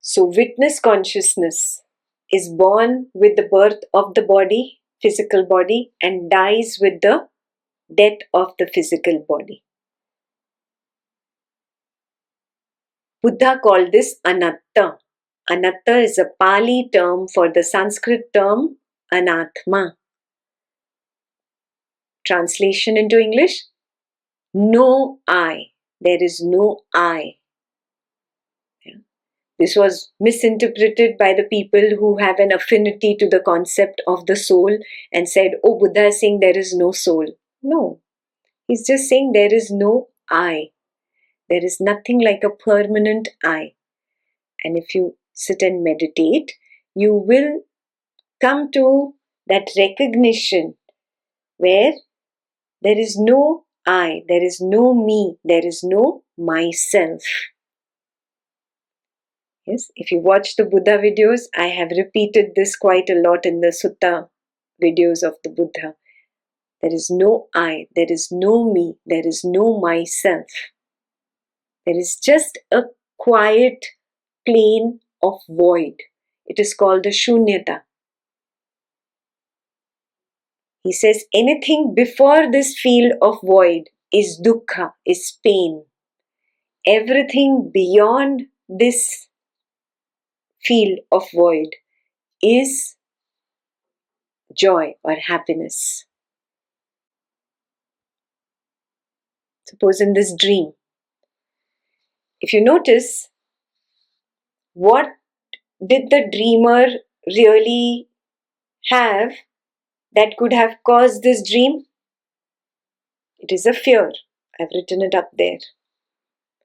So witness consciousness is born with the birth of the body, physical body, and dies with the death of the physical body. Buddha called this anatta. Anatta is a Pali term for the Sanskrit term anatma. Translation into English: no I. There is no I. This was misinterpreted by the people who have an affinity to the concept of the soul and said, oh, Buddha is saying there is no soul. No, he's just saying there is no I. There is nothing like a permanent I. And if you sit and meditate, you will come to that recognition where there is no I, there is no me, there is no myself. Yes, if you watch the Buddha videos, I have repeated this quite a lot in the Sutta videos of the Buddha. There is no I, there is no me, there is no myself. There is just a quiet plane of void. It is called the Shunyata. He says anything before this field of void is dukkha, is pain. Everything beyond this field of void is joy or happiness. Suppose in this dream, if you notice, what did the dreamer really have that could have caused this dream? It is a fear. I've written it up there.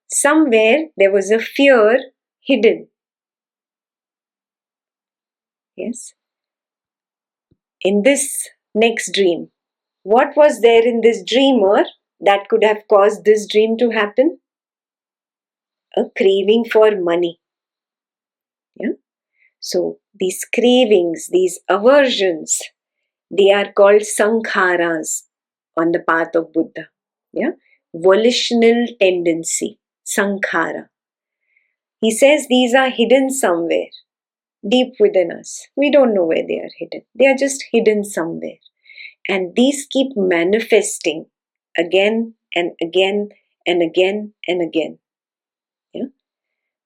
Somewhere there was a fear hidden. Yes. In this next dream, what was there in this dreamer that could have caused this dream to happen? A craving for money. Yeah. So these cravings, these aversions, they are called sankharas on the path of Buddha. Yeah. Volitional tendency, sankhara. He says these are hidden somewhere, deep within us. We don't know where they are hidden. They are just hidden somewhere. And these keep manifesting again and again and again and again. Yeah?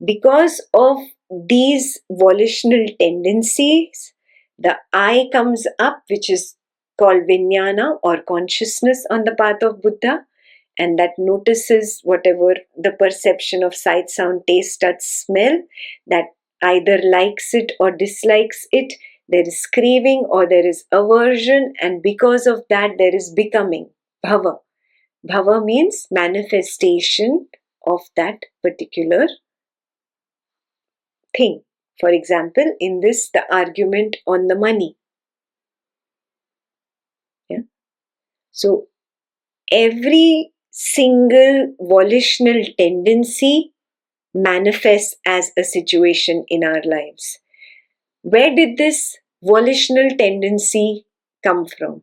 Because of these volitional tendencies, the I comes up, which is called vijnana or consciousness on the path of Buddha, and that notices whatever the perception of sight, sound, taste, touch, smell, that either likes it or dislikes it. There is craving or there is aversion, and because of that there is becoming, bhava. Bhava means manifestation of that particular thing. For example, in this, the argument on the money. Yeah. So every single volitional tendency manifests as a situation in our lives. Where did this volitional tendency come from?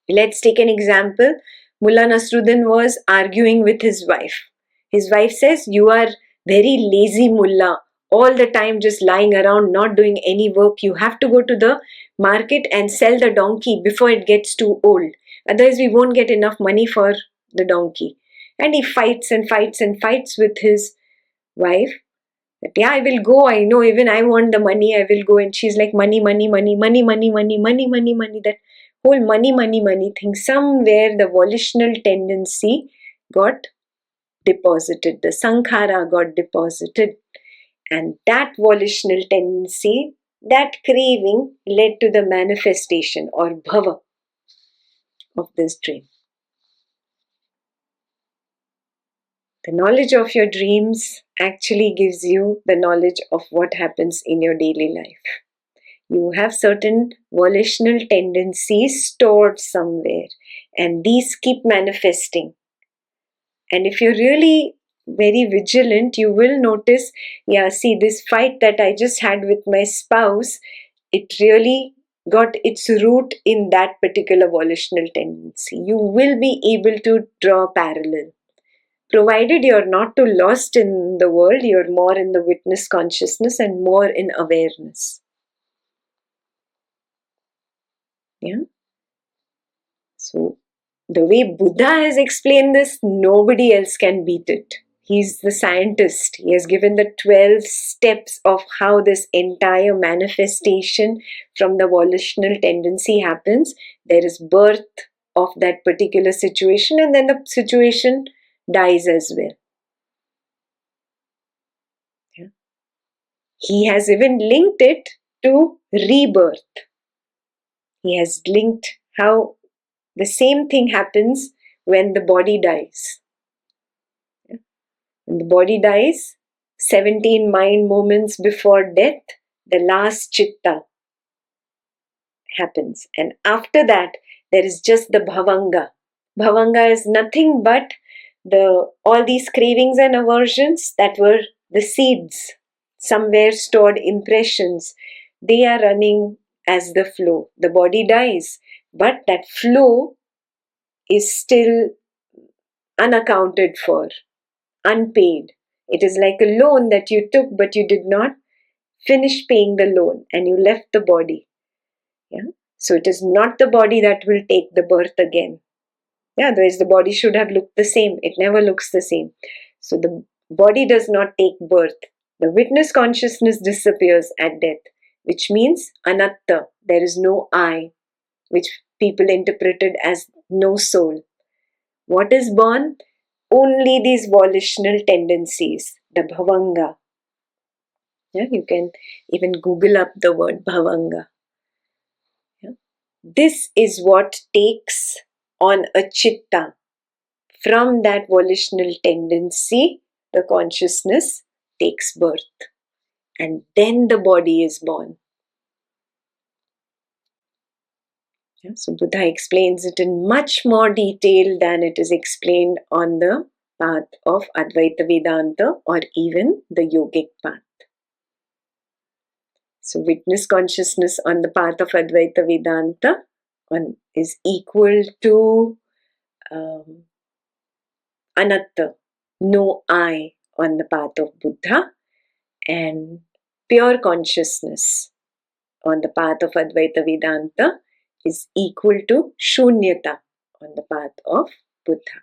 Let's take an example. Mullah Nasruddin was arguing with his wife. His wife says, you are very lazy, Mullah. All the time just lying around, not doing any work. You have to go to the market and sell the donkey before it gets too old. Otherwise, we won't get enough money for the donkey. And he fights and fights and fights with his wife. That, yeah, I will go. I know, even I want the money. I will go. And she's like, money, money, money, money, money, money, money, money, money. That whole money, money, money thing. Somewhere the volitional tendency got deposited. The sankhara got deposited. And that volitional tendency, that craving led to the manifestation or bhava of this dream. The knowledge of your dreams actually gives you the knowledge of what happens in your daily life. You have certain volitional tendencies stored somewhere, and these keep manifesting. And if you're really very vigilant, you will notice, yeah, see, this fight that I just had with my spouse, it really got its root in that particular volitional tendency. You will be able to draw a parallel. provided you're not too lost in the world, you're more in the witness consciousness and more in awareness. Yeah. So the way Buddha has explained this, nobody else can beat it. He's the scientist. He has given the 12 steps of how this entire manifestation from the volitional tendency happens. There is birth of that particular situation, and then the situation dies as well. Yeah. He has even linked it to rebirth. He has linked how the same thing happens when the body dies. When the body dies, 17 mind moments before death, the last chitta happens. And after that, there is just the bhavanga. Bhavanga is nothing but all these cravings and aversions that were the seeds, somewhere stored impressions. They are running as the flow. The body dies, but that flow is still unaccounted for, unpaid. It is like a loan that you took, but you did not finish paying the loan and you left the body. Yeah. So it is not the body that will take the birth again. Yeah, otherwise the body should have looked the same. It never looks the same. So the body does not take birth. The witness consciousness disappears at death, which means anatta. There is no I, which people interpreted as no soul. What is born? Only these volitional tendencies, the bhavanga. Yeah, you can even Google up the word bhavanga. Yeah. This is what takes on a chitta. From that volitional tendency, the consciousness takes birth. And then the body is born. Yeah, so Buddha explains it in much more detail than it is explained on the path of Advaita Vedanta or even the yogic path. So witness consciousness on the path of Advaita Vedanta is equal to anatta, no I, on the path of Buddha, and pure consciousness on the path of Advaita Vedanta is equal to shunyata on the path of Buddha.